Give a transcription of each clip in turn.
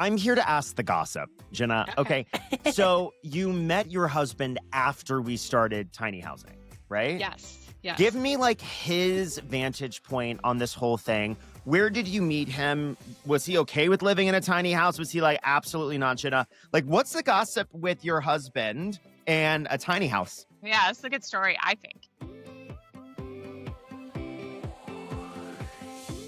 I'm here to ask the gossip, Jenna. Okay. So you met your husband after we started tiny housing, right? Yes. Give me like his vantage point on this whole thing. Where did you meet him? Was he okay with living in a tiny house? Was he like, absolutely not, Jenna? Like, what's the gossip with your husband and a tiny house? Yeah, it's a good story, I think.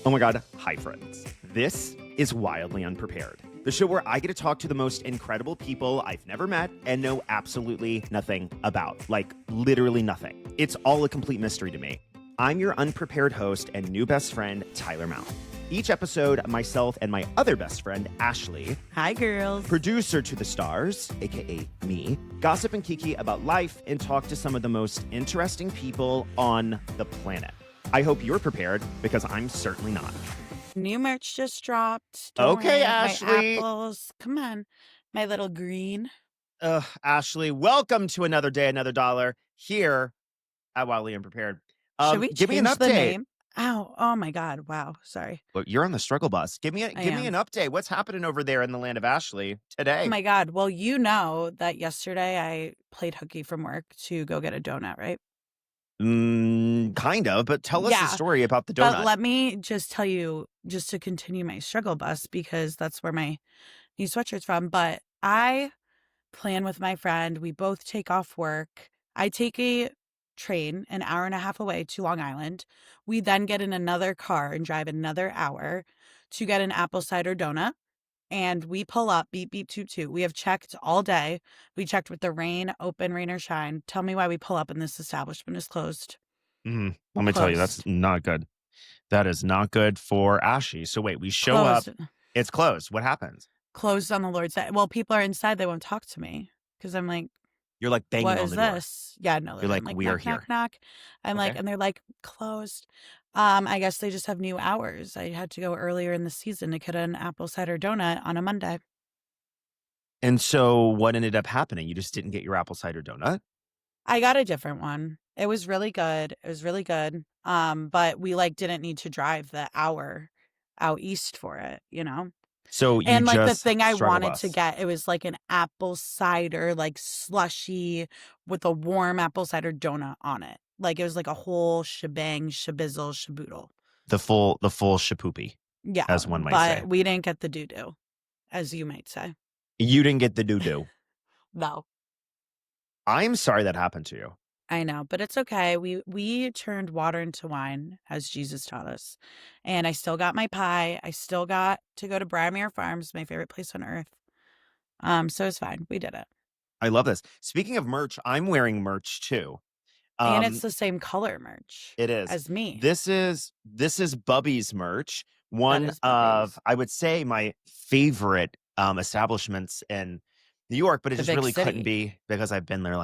Oh my God. Hi, friends. This is Wildly Unprepared, the show where I get to talk to the most incredible people I've never met and know absolutely nothing about. Like, literally nothing. It's all a complete mystery to me. I'm your unprepared host and new best friend, Tyler Mount. Each episode, myself and my other best friend, Ashley. Hi, girls. Producer to the stars, aka me, gossip and kiki about life and talk to some of the most interesting people on the planet. I hope you're prepared because I'm certainly not. New merch just dropped. Okay, Ashley. My apples. Come on, my little green. Ashley, welcome to another day, another dollar here at Wildly Unprepared. Should we give me an change the update? name? Ow! Oh my God! Wow. Sorry. Well, you're on the struggle bus. Give me an update. What's happening over there in the land of Ashley today? Oh my God. Well, you know that yesterday I played hooky from work to go get a donut, right? Kind of, but tell us the story about the donut. But let me just tell you, just to continue my struggle bus, because that's where my new sweatshirt's from. But I plan with my friend. We both take off work. I take a train an hour and a half away to Long Island. We then get in another car and drive another hour to get an apple cider donut. And we pull up, beep, beep, toot, toot. We have checked all day. We checked with the rain, open, rain or shine. Tell me why we pull up and this establishment is closed. Let me tell you, that's not good. That is not good for Ashley. So wait, we show up. It's closed. What happens? Closed on the Lord's Day. Well, people are inside. They won't talk to me because I'm like, you're like banging what on is the door. this? Yeah, no. You're like, we knock, are here. Knock, knock. I'm like, and they're like, closed. I guess they just have new hours. I had to go earlier in the season to get an apple cider donut on a Monday. And so what ended up happening? You just didn't get your apple cider donut? I got a different one. It was really good. But we didn't need to drive the hour out east for it, you know? So you and just the thing I wanted bus. to get, it was like an apple cider, slushy with a warm apple cider donut on it. Like it was like a whole shebang, shabizzle, shaboodle. The full shapoopy. Yeah. As one might say. But we didn't get the doo-doo, as you might say. You didn't get the doo-doo. No. I'm sorry that happened to you. I know, but it's okay. We turned water into wine, as Jesus taught us. And I still got my pie. I still got to go to Briarmere Farms, my favorite place on earth. So it's fine. We did it. I love this. Speaking of merch, I'm wearing merch too. And it's the same color merch. It is. As me. This is Bubby's merch. One of, I would say, my favorite establishments in New York, but it just really couldn't be because I've been there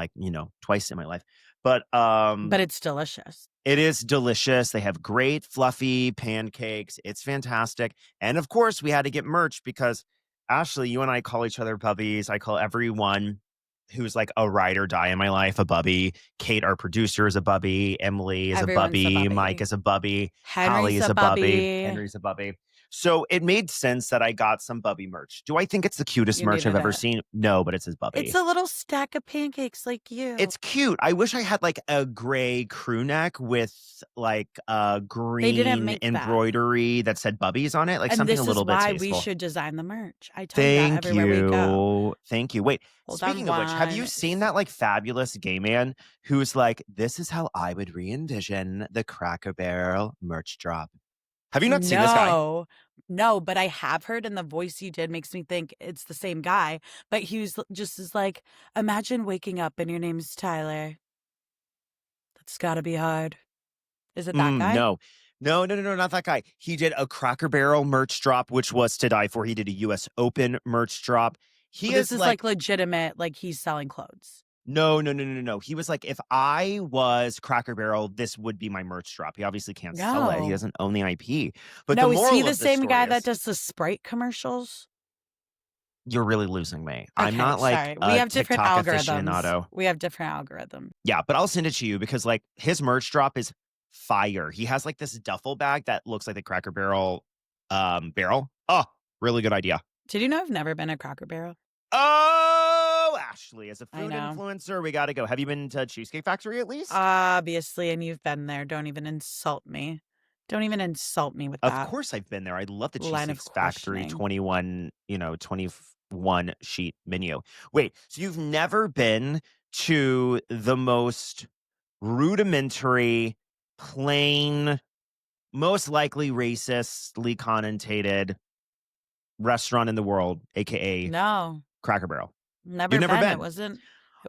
twice in my life. But it's delicious. It is delicious. They have great fluffy pancakes. It's fantastic. And of course, we had to get merch because Ashley, you and I call each other bubbies. I call everyone who's like a ride or die in my life a bubby. Kate, our producer, is a bubby. Emily is a bubby. Mike is a bubby. Holly is a bubby. Henry's a bubby. So it made sense that I got some Bubby merch. Do I think it's the cutest merch I've ever seen? No, but it says Bubby. It's a little stack of pancakes like you. It's cute. I wish I had a gray crew neck with a green embroidery that said Bubbies on it. Something a little bit tasteful. This is why we should design the merch. I tell you that everywhere we go. Thank you. Wait, speaking of which, have you seen that fabulous gay man who's this is how I would re-envision the Cracker Barrel merch drop? Have you not seen this guy? No, but I have heard, and the voice you did makes me think it's the same guy. But he was just imagine waking up and your name's Tyler. That's got to be hard. Is it that guy? No, not that guy. He did a Cracker Barrel merch drop, which was to die for. He did a U.S. Open merch drop. This is legitimate, he's selling clothes. No. He was if I was Cracker Barrel, this would be my merch drop. He obviously can't sell it. He doesn't own the IP. But no, is he the same guy that does the Sprite commercials? You're really losing me. Okay, I'm not sorry. We have different TikTok algorithms. aficionado. We have different algorithms. Yeah, but I'll send it to you because his merch drop is fire. He has this duffel bag that looks like the Cracker Barrel barrel. Oh, really good idea. Did you know I've never been a Cracker Barrel? Oh, Ashley, as a I food know. influencer, we got to go. Have you been to Cheesecake Factory at least? Obviously, and you've been there. Don't even insult me. Don't even insult me with Of that course I've been there. I love the line Cheesecake of Factory questioning. 21 sheet menu. Wait, so you've never been to the most rudimentary, plain, most likely racistly connotated restaurant in the world, aka No, Cracker Barrel? You've never never been. It been? wasn't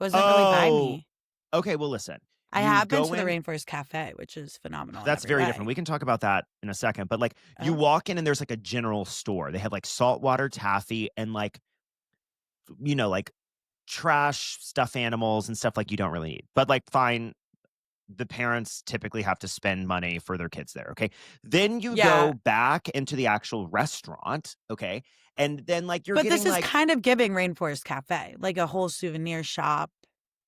really by Oh, me. okay. Well, listen, I you have been go to the in. Rainforest Cafe, which is phenomenal in That's every very different. way. We can talk about that in a second. But like, you Oh, walk in and there's like a general store. They have like saltwater taffy and like, like trash stuffed animals and stuff like you don't really need. But like, fine, the parents typically have to spend money for their kids there. Okay. Then you yeah. go back into the actual restaurant. Okay. And then like you're But this getting is like, kind of giving Rainforest Cafe, like a whole souvenir shop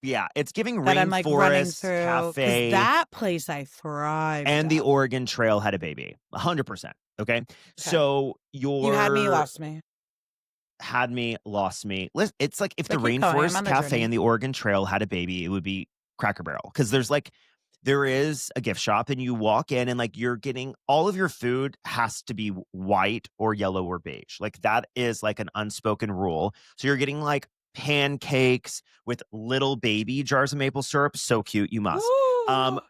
yeah, it's giving that I'm like running Rainforest through because Cafe that place I thrived and the at. Oregon Trail had a baby. 100%. Okay. Okay. So You had me, you your lost me. had me, lost me. It's like if the But keep going. I'm Rainforest on the Cafe journey. and the Oregon Trail had a baby, it would be Cracker Barrel. Because there is a gift shop, and you walk in, and like you're getting all of your food has to be white or yellow or beige. Like that is like an unspoken rule. So you're getting like pancakes with little baby jars of maple syrup. So cute, you must.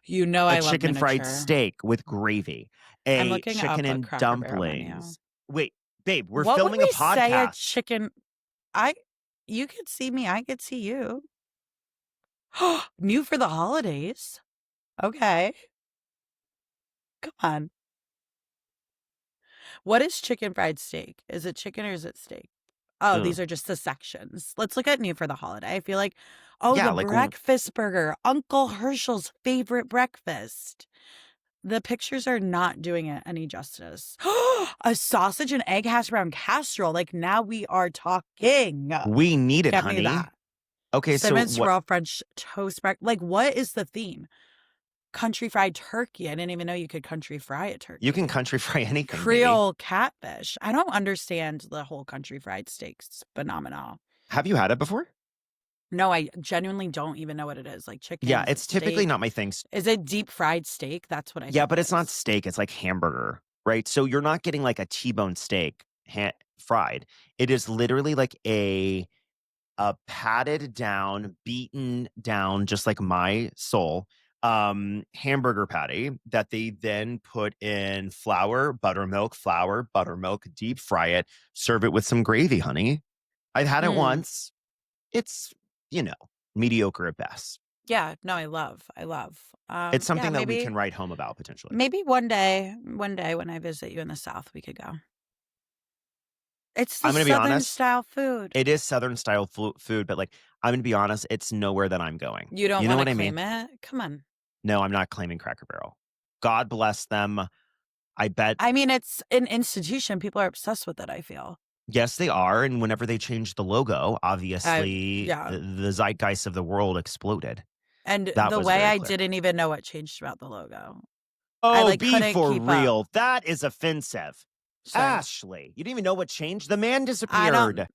You know A I love chicken fried miniature. steak with gravy, I'm a looking chicken up a and Cracker Barrel menu. dumplings. Wait, babe, we're What would filming a we say a podcast. chicken I you could see me, I could see you. New for the holidays. Okay. Come on. What is chicken fried steak? Is it chicken or is it steak? Oh, Ugh. these are just the sections. Let's look at new for the holiday. I feel like, oh, Yeah, the like breakfast burger, Uncle Herschel's favorite breakfast. The pictures are not doing it any justice. A sausage and egg hash brown casserole. Like now we are talking. we need it, Get me honey. that. Okay, so Cinnamon what? swirl French toast breakfast. Like what is the theme? Country fried turkey. I didn't even know you could country fry a turkey. You can country fry anything, baby. Creole catfish. I don't understand the whole country fried steaks phenomenon. Have you had it before? No, I genuinely don't even know what it is. Like chicken. Yeah, Is it's it typically steak? not my thing. Is it deep fried steak? That's what I Yeah, think but it it's not is. steak. It's like hamburger, right? So you're not getting like a T-bone steak fried. It is literally like a patted down, beaten down, just like my soul, hamburger patty that they then put in flour, buttermilk, deep fry it, serve it with some gravy, honey. I've had it once. It's, mediocre at best. Yeah, no, I love. It's Yeah, something that we can write home about potentially. maybe one day when I visit you in the South, we could go. It's the I'm going to be Southern honest. style food. It is Southern style food, but like, I'm going to be honest, it's nowhere that I'm going. You don't You know want what to I mean? claim it? Come on. No, I'm not claiming Cracker Barrel. God bless them. I bet. I mean, it's an institution. People are obsessed with it, I feel. Yes, they are. And whenever they changed the logo, obviously yeah. the zeitgeist of the world exploded. And That the was way very I clear. didn't even know what changed about the logo. Oh, like, be couldn't for keep up. real. That is offensive. Sorry. Ashley, you didn't even know what changed. The man disappeared.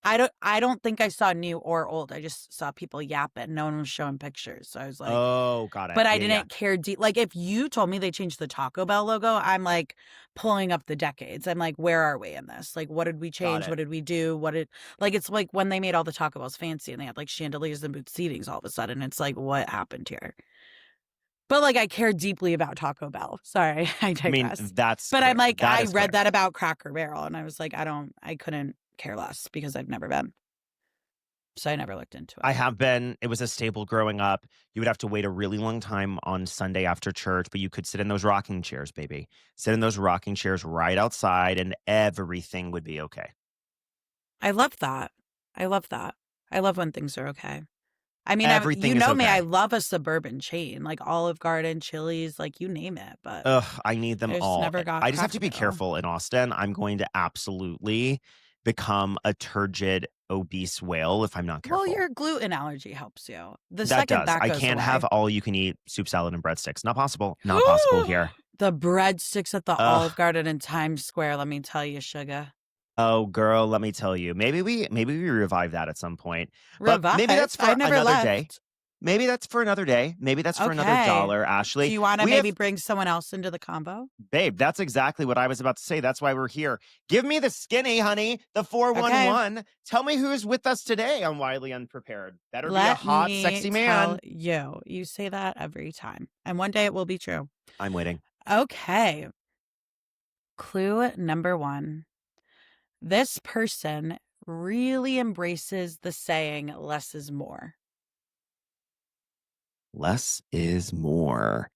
I don't think I saw new or old. I just saw people yapping. No one was showing pictures. So I was like, Oh, got it. but I Yeah, didn't care deep. Like if you told me they changed the Taco Bell logo, I'm like pulling up the decades. I'm like, where are we in this? Like, what did we change? it. What did we do? It's like when they made all the Taco Bells fancy and they had like chandeliers and booth seatings all of a sudden. It's like, what happened here? But like, I care deeply about Taco Bell. Sorry, I digress. I mean, that's. But clear. I'm like, That I is read clear. that about Cracker Barrel and I was like, I couldn't care less because I've never been. So I never looked into it. I have been. It was a staple growing up. You would have to wait a really long time on Sunday after church, but you could sit in those rocking chairs, baby. Sit in those rocking chairs right outside and everything would be okay. I love that. I love when things are okay. I mean, Everything you is know me, okay. I love a suburban chain, like Olive Garden, Chili's, like you name it. But Ugh, I need them I just all. never got I just have to be Cracker Barrel. careful in Austin. I'm going to absolutely become a turgid, obese whale if I'm not careful. Well, your gluten allergy helps you. The that second does. that I goes can't away. have all you can eat soup salad and breadsticks. Not possible. Not possible here. The breadsticks at the Olive Garden in Times Square, let me tell you, sugar. Oh, girl, let me tell you. Maybe we revive that at some point. But maybe Revive? that's I for never another day. left. Maybe that's for another day. Maybe that's for another Okay. dollar, Do Ashley. you want to We maybe have bring someone else into the combo? babe, that's exactly what I was about to say. That's why we're here. Give me the skinny, honey, the Okay. 411. Tell me who's with us today on Wildly Unprepared. Better be a Let hot, me sexy tell man. you. You say that every time. And one day it will be true. I'm waiting. Okay. Clue number 1. This person really embraces the saying less is more. Less is more.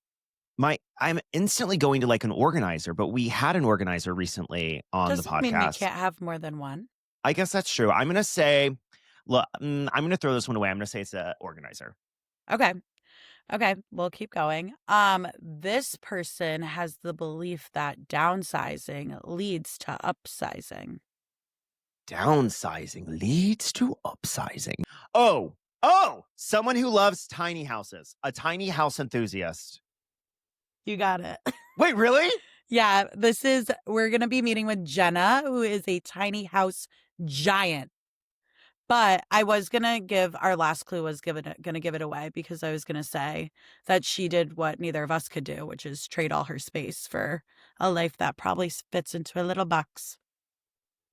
I'm instantly going to like an organizer, but we had an organizer recently on the Doesn't mean we podcast. can't have more than one. I guess that's true. I'm going to say, look, I'm going to throw this one away. I'm going to say it's an organizer. Okay. Okay, we'll keep going. This person has the belief that downsizing leads to upsizing. Downsizing leads to upsizing. Oh, someone who loves tiny houses, a tiny house enthusiast. You got it. Wait, really? Yeah, we're going to be meeting with Jenna, who is a tiny house giant. But I was going to give our last clue was going to give it away because I was going to say that she did what neither of us could do, which is trade all her space for a life that probably fits into a little box.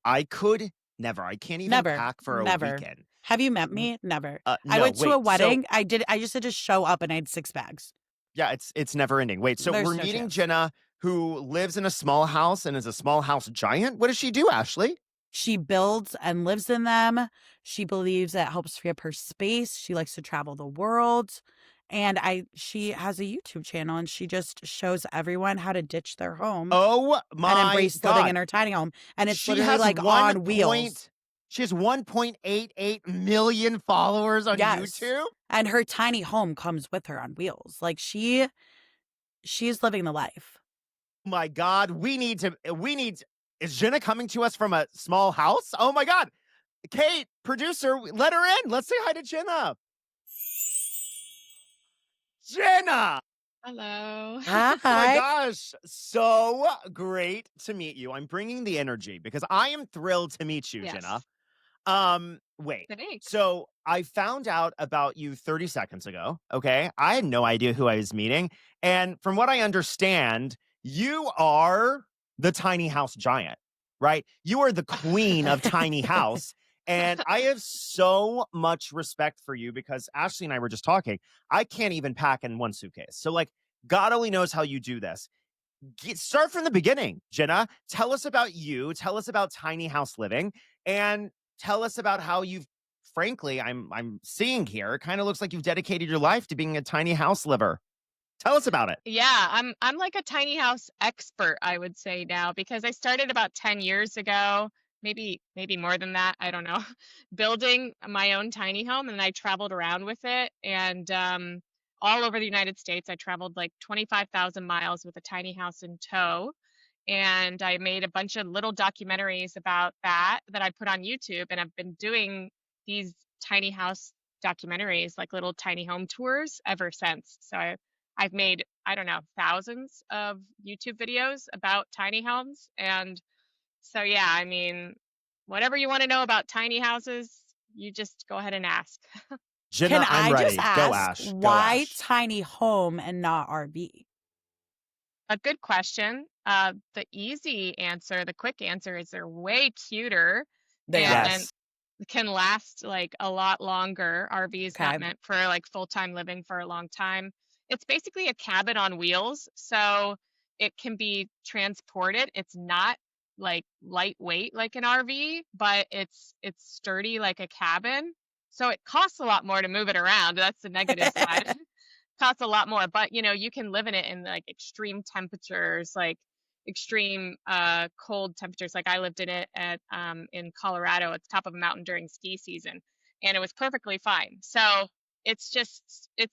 I could never. I can't even Never. pack for a Never. weekend. Have you met me? Never. I No, went to a wait. So wedding. I just had to show up and I had 6 bags. yeah, it's never ending. Wait, so we're There's no meeting chance. Jenna, who lives in a small house and is a small house giant. What does she do, Ashley? She builds and lives in them. She believes it helps free up her space. She likes to travel the world. And she has a YouTube channel and she just shows everyone how to ditch their home Oh and my embrace living in God. her tiny home. And it's She literally has like on wheels. She has 1.88 million followers on Yes. YouTube. And her tiny home comes with her on wheels. Like she's living the life. My God, is Jenna coming to us from a small house? Oh my God. Kate, producer, let her in. Let's say hi to Jenna. Jenna. Hello. Oh my Hi. gosh. So great to meet you. I'm bringing the energy because I am thrilled to meet you, Yes. Jenna. Wait. Thanks. So I found out about you 30 seconds ago. Okay. I had no idea who I was meeting. And from what I understand, you are the tiny house giant, right? You are the queen of tiny house. And I have so much respect for you because Ashley and I were just talking. I can't even pack in one suitcase. So, like, God only knows how you do this. Start from the beginning, Jenna. Tell us about you. Tell us about tiny house living, and tell us about how you've. Frankly, I'm seeing here. It kind of looks like you've dedicated your life to being a tiny house liver. Tell us about it. Yeah, I'm like a tiny house expert, I would say now, because I started about 10 years ago, maybe more than that, I don't know, building my own tiny home, and I traveled around with it. And all over the United States, I traveled like 25,000 miles with a tiny house in tow. And I made a bunch of little documentaries about that I put on YouTube, and I've been doing these tiny house documentaries, like little tiny home tours, ever since. So I've made, I don't know, thousands of YouTube videos about tiny homes. And so, yeah, I mean, whatever you want to know about tiny houses, you just go ahead and ask. Jenna, Can I'm I just ready. Go, ask Ash. Go, why Ash. tiny home and not RV? A good question. The easy answer, the quick answer is they're way cuter They are. and Yes. can last like a lot longer. RV is not Okay. meant for like full-time living for a long time. It's basically a cabin on wheels, so it can be transported. It's not like lightweight like an RV, but it's sturdy like a cabin. So it costs a lot more to move it around. That's the negative side. Costs a lot more, but you can live in it in like extreme temperatures, like extreme cold temperatures. Like I lived in it at in Colorado at the top of a mountain during ski season, and it was perfectly fine. So it's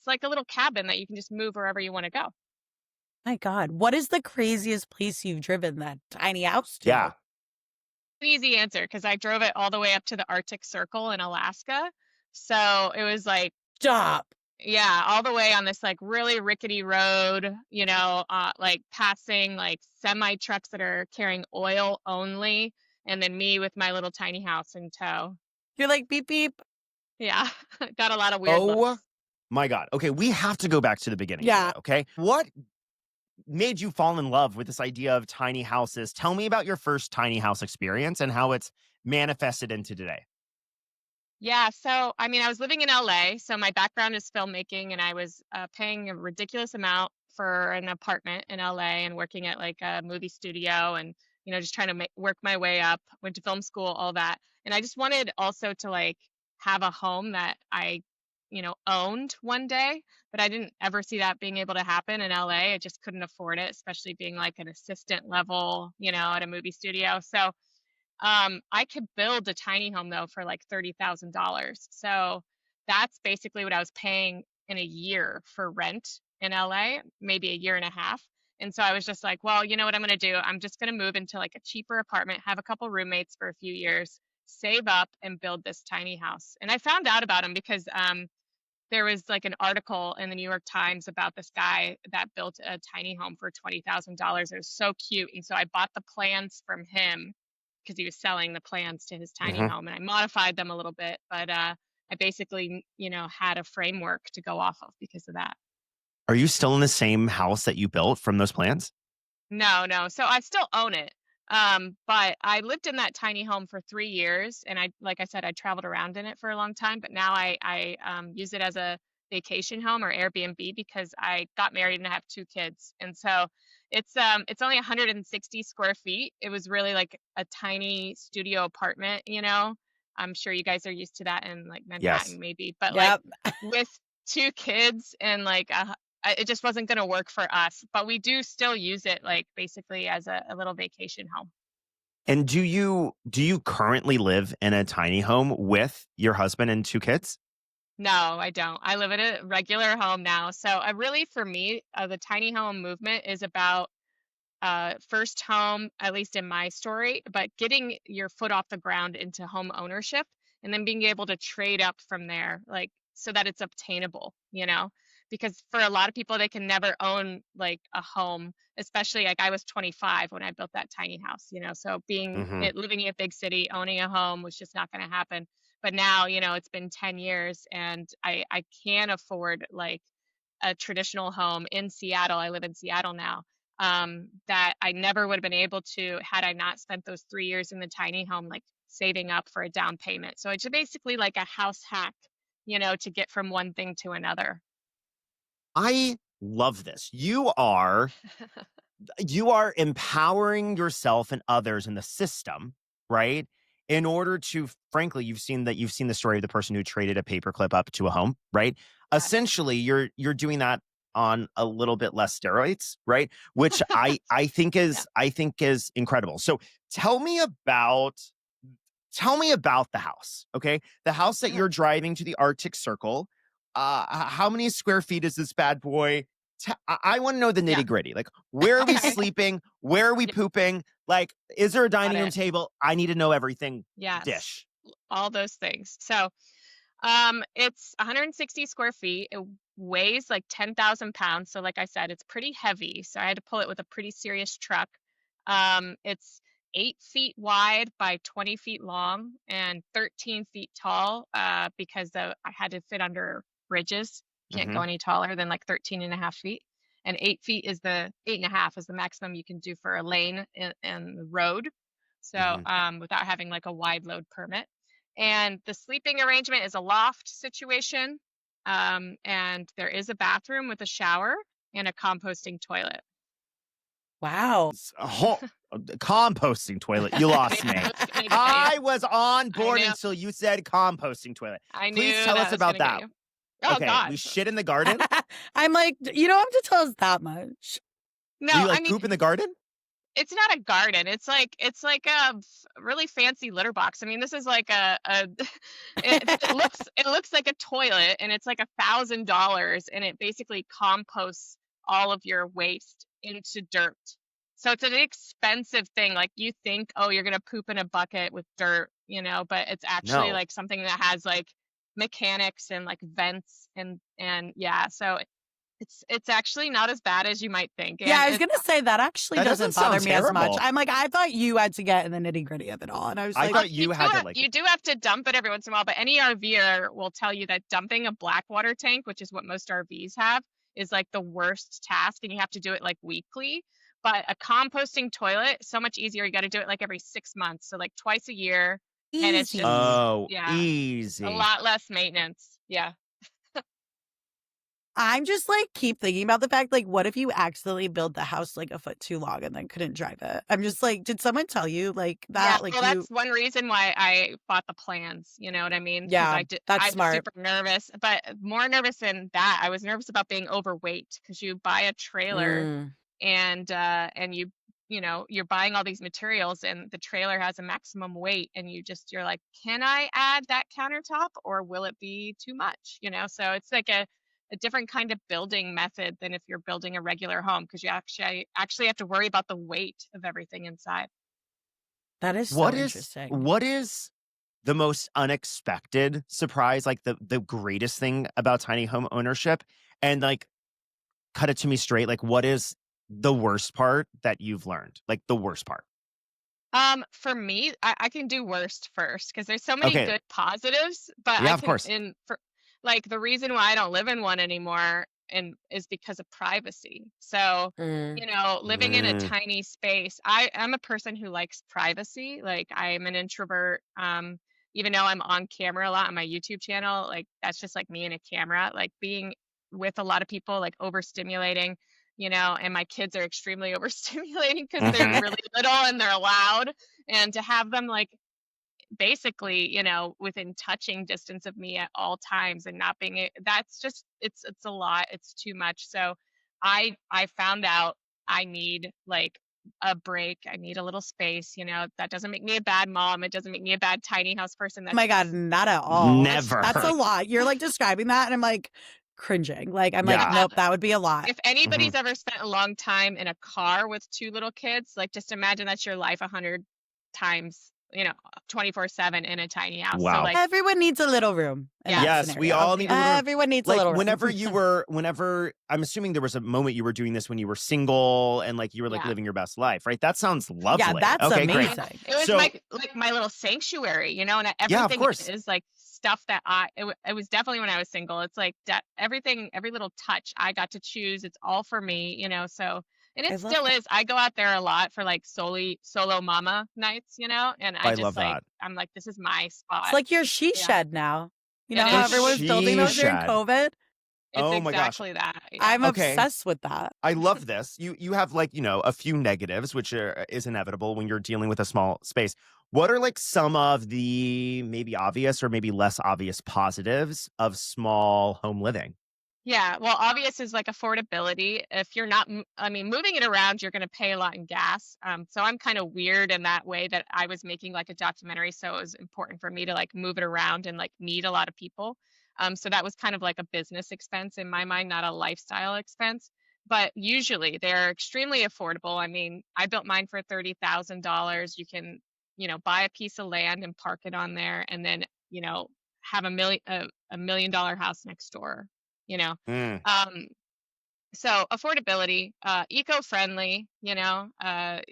like a little cabin that you can just move wherever you want to go. My God, what is the craziest place you've driven that tiny house to? Yeah. Easy answer, because I drove it all the way up to the Arctic Circle in Alaska. So it was like, Stop. yeah, all the way on this like really rickety road, like passing like semi trucks that are carrying oil only. and then me with my little tiny house in tow. You're like, beep, beep. Yeah, got a lot of weird Oh looks. my God. Okay, we have to go back to the beginning, Yeah. Jenna, okay? What made you fall in love with this idea of tiny houses? Tell me about your first tiny house experience and how it's manifested into today. Yeah, so I mean, I was living in LA, so my background is filmmaking, and I was paying a ridiculous amount for an apartment in LA and working at like a movie studio and just trying to work my way up. Went to film school, all that, and I just wanted also to like have a home that I owned one day, but I didn't ever see that being able to happen in LA. I just couldn't afford it, especially being like an assistant level, at a movie studio. So I could build a tiny home though for like $30,000. So that's basically what I was paying in a year for rent in LA, maybe a year and a half. And so I was just like, well, you know what I'm going to do? I'm just going to move into like a cheaper apartment, have a couple roommates for a few years, save up and build this tiny house. And I found out about him because there was like an article in the New York Times about this guy that built a tiny home for $20,000. It was so cute. And so I bought the plans from him because he was selling the plans to his tiny Mhm. home, and I modified them a little bit, but I basically, had a framework to go off of because of that. Are you still in the same house that you built from those plans? No, no. So I still own it. But I lived in that tiny home for 3 years, and like I said, I traveled around in it for a long time. But now I use it as a vacation home or Airbnb because I got married and I have two kids, and so it's only 160 square feet. It was really like a tiny studio apartment. I'm sure you guys are used to that in like Yes. Manhattan, maybe, but like Yep. with two kids and like it just wasn't going to work for us, but we do still use it like basically as a little vacation home. And do you currently live in a tiny home with your husband and two kids? No, I don't. I live in a regular home now. So really, for me, the tiny home movement is about first home, at least in my story, but getting your foot off the ground into home ownership and then being able to trade up from there, like so that it's obtainable. Because for a lot of people, they can never own like a home, especially like I was 25 when I built that tiny house. So Mhm. living in a big city, owning a home was just not going to happen. But now, it's been 10 years and I can afford like a traditional home in Seattle. I live in Seattle now, that I never would have been able to had I not spent those 3 years in the tiny home, like saving up for a down payment. So it's basically like a house hack, to get from one thing to another. I love this. You are empowering yourself and others in the system, right? In order to, frankly, you've seen the story of the person who traded a paperclip up to a home, right? Yes. Essentially, you're doing that on a little bit less steroids, right? Which I think Yeah. is incredible. So tell me about tell me about the house, okay? The house that you're driving to the Arctic Circle. How many square feet is this bad boy? I want to know the Yeah. nitty gritty. Like, where are we Okay. sleeping? Where are we Yeah, pooping? Like, is there a got dining room it. table? I need to know everything. Yes. Dish. All those things. So it's 160 square feet. It weighs like 10,000 pounds. So, like I said, it's pretty heavy. So, I had to pull it with a pretty serious truck. It's 8 feet wide by 20 feet long and 13 feet tall because I had to fit under bridges. Can't go Hmm. any taller than like 13 and a half feet. And 8 feet is the 8.5 is the maximum you can do for a lane in the road. So, Hmm. without having like a wide load permit. And the sleeping arrangement is a loft situation. And there is a bathroom with a shower and a composting toilet. Wow. Composting toilet. You I lost knew me. that was going to get you. I was on I board knew. until you said composting toilet. I Please knew tell us that was going about to get that. you. Oh Okay, God. we shit in the garden. I'm like, you don't have to tell us that much. No, We I like mean poop in the garden. it's not a garden. It's like a really fancy litter box. I mean, this is like a it looks like a toilet, and it's like $1,000, and it basically composts all of your waste into dirt. So it's an expensive thing. Like you think, oh, you're gonna poop in a bucket with dirt, but it's actually No. like something that has like mechanics and like vents and yeah. So It's actually not as bad as you might think. Yeah, And I was gonna say that actually That doesn't doesn't bother sound me as much. terrible. I'm like, I thought you had to get in the nitty-gritty of it all, and I was I like, thought you had to like you do have to dump it every once in a while, but any RVer will tell you that dumping a black water tank, which is what most RVs have, is like the worst task, and you have to do it like weekly. But a composting toilet, so much easier. You got to do it like every 6 months, so like twice a year, and it's just easy. oh, yeah, a easy. lot less maintenance. Yeah. I'm just like keep thinking about the fact, like, what if you accidentally build the house like a foot too long and then couldn't drive it? I'm just like, did someone tell you like Yeah, that? Like well, you, that's one reason why I bought the plans, you know what I mean? Because yeah, that's I was smart. super nervous, but more nervous than that, I was nervous about being overweight because you buy a trailer Mm. and you know, you're buying all these materials and the trailer has a maximum weight and you're like, can I add that countertop or will it be too much? You know, so it's like a different kind of building method than if you're building a regular home because you actually have to worry about the weight of everything inside. That is What so is interesting. what is the most unexpected surprise, like the greatest thing about tiny home ownership? And like cut it to me straight. Like, what is the worst part that you've learned? Like the worst part. For me, I can do worst first because there's so many Okay. good positives, but Yeah, I of can course. for like the reason why I don't live in one anymore and is because of privacy. So, Mm. you know, living in a Mm, tiny space, I'm a person who likes privacy. Like I'm an introvert. Even though I'm on camera a lot on my YouTube channel, like that's just like me and a camera, like being with a lot of people, like overstimulating, you know, and my kids are extremely overstimulating because they're mhm. really little and they're loud. And to have them like basically, you know, within touching distance of me at all times and not being that's just it's a lot. It's too much. So I found out I need like a break. I need a little space, you know. That doesn't make me a bad mom. It doesn't make me a bad tiny house person. Oh my God, not at all. That's a Never. lot. You're like describing that, and I'm like cringing. Like, I'm like, Yeah. nope, that would be a lot. If Mhm. anybody's ever spent a long time in a car with two little kids, like just imagine that's your life 100 times, you know, 24/7 in a tiny house. So Wow. like, Everyone needs a little room in yeah, that Yes, we scenario. all need a little room. Everyone needs a Like little room. whenever I'm assuming there was a moment you were doing this when you were single and like you were like yeah. living your best life, right? That sounds Yeah, lovely. that's Okay, I great. mean, amazing. it was So my little sanctuary, you know, and yeah, of everything course. is like stuff that it was definitely when I was single. It's like that everything, every little touch I got to choose. It's all for me, you know. So, and I it love still that. is. I go out there a lot for like solo mama nights, you know, and I I just love like that. I'm like this is my It's spot. like your she Yeah, shed now. You know it how The is. everyone was building she those during shed. COVID? It's Oh my gosh. exactly that. Yeah. I'm Okay. obsessed with that. I love this. You have like, a few negatives, which is inevitable when you're dealing with a small space. What are like some of the maybe obvious or maybe less obvious positives of small home living? Yeah, well, obvious is like affordability. If you're not, I mean, moving it around, you're going to pay a lot in gas. So I'm kind of weird in that way that I was making like a documentary, so it was important for me to like move it around and like meet a lot of people. So that was kind of like a business expense in my mind, not a lifestyle expense. But usually they're extremely affordable. I mean, I built mine for $30,000. You can, you know, buy a piece of land and park it on there, and then, you know, have a $1 million house next door, you know. Mm, um so affordability, eco-friendly, you know,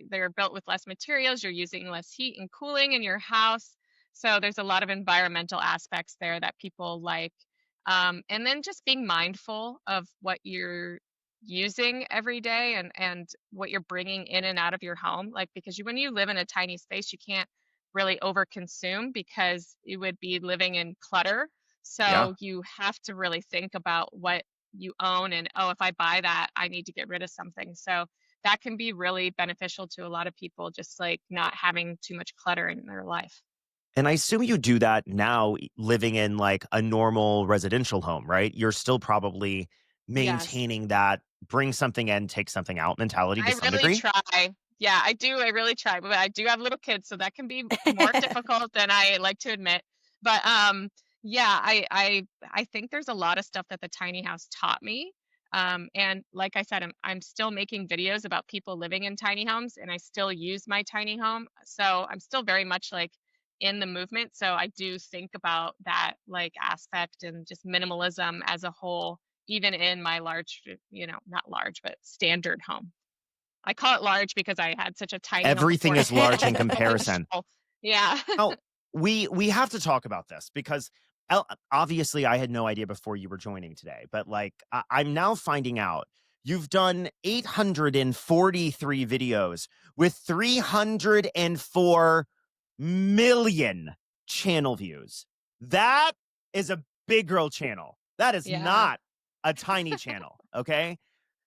they're built with less materials, you're using less heat and cooling in your house, so there's a lot of environmental aspects there that people like. And then just being mindful of what you're using every day and what you're bringing in and out of your home, like because when you live in a tiny space you can't really overconsume because you would be living in clutter, yeah. so you have to really think about what you own and, oh, if I buy that I need to get rid of something. So that can be really beneficial to a lot of people, just like not having too much clutter in their life. And I assume you do that now living in like a normal residential home, right? You're still probably Yes, maintaining that bring something in, take something out mentality to I some really degree. try. Yeah, I do. I really try, but I do have little kids, so that can be more difficult than I like to admit. But yeah, I think there's a lot of stuff that the tiny house taught me. And like I said, I'm still making videos about people living in tiny homes, and I still use my tiny home. So I'm still very much like in the movement. So I do think about that like aspect and just minimalism as a whole even in my large, not large, but standard home. I call it large because I had such a tiny home Everything before. is large in It's only a comparison. shell. Yeah. Now, we have to talk about this because obviously I had no idea before you were joining today, but like I'm now finding out you've done 843 videos with 304 million channel views. That is a big girl channel. That is Yeah. not a tiny channel, okay?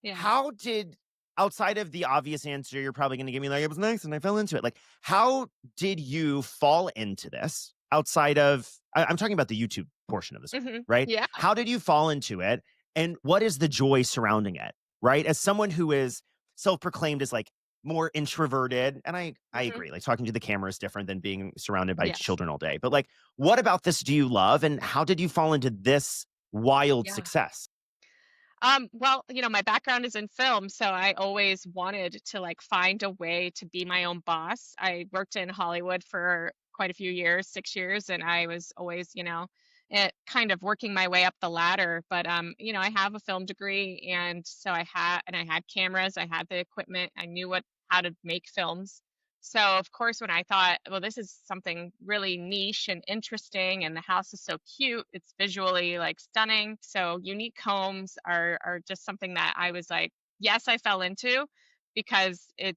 Yeah. How did, outside of the obvious answer you're probably going to give me, like, it was nice and I fell into it, like, how did you fall into this outside of, I'm talking about the YouTube portion of this, right? Yeah. How did you fall into it, and what is the joy surrounding it, right? As someone who is self-proclaimed as like more introverted, and I Mhm. agree, like talking to the camera is different than being surrounded by Yes. children all day, but like, what about this do you love, and how did you fall into this wild Yeah. success? Well, my background is in film, so I always wanted to like find a way to be my own boss. I worked in Hollywood for quite a few years, 6 years, and I was always, kind of working my way up the ladder. But I have a film degree, and so I had cameras, I had the equipment, I knew how to make films. So of course, when I thought, well, this is something really niche and interesting, and the house is so cute, it's visually like stunning. So unique homes are just something that I was like, yes, I fell into because it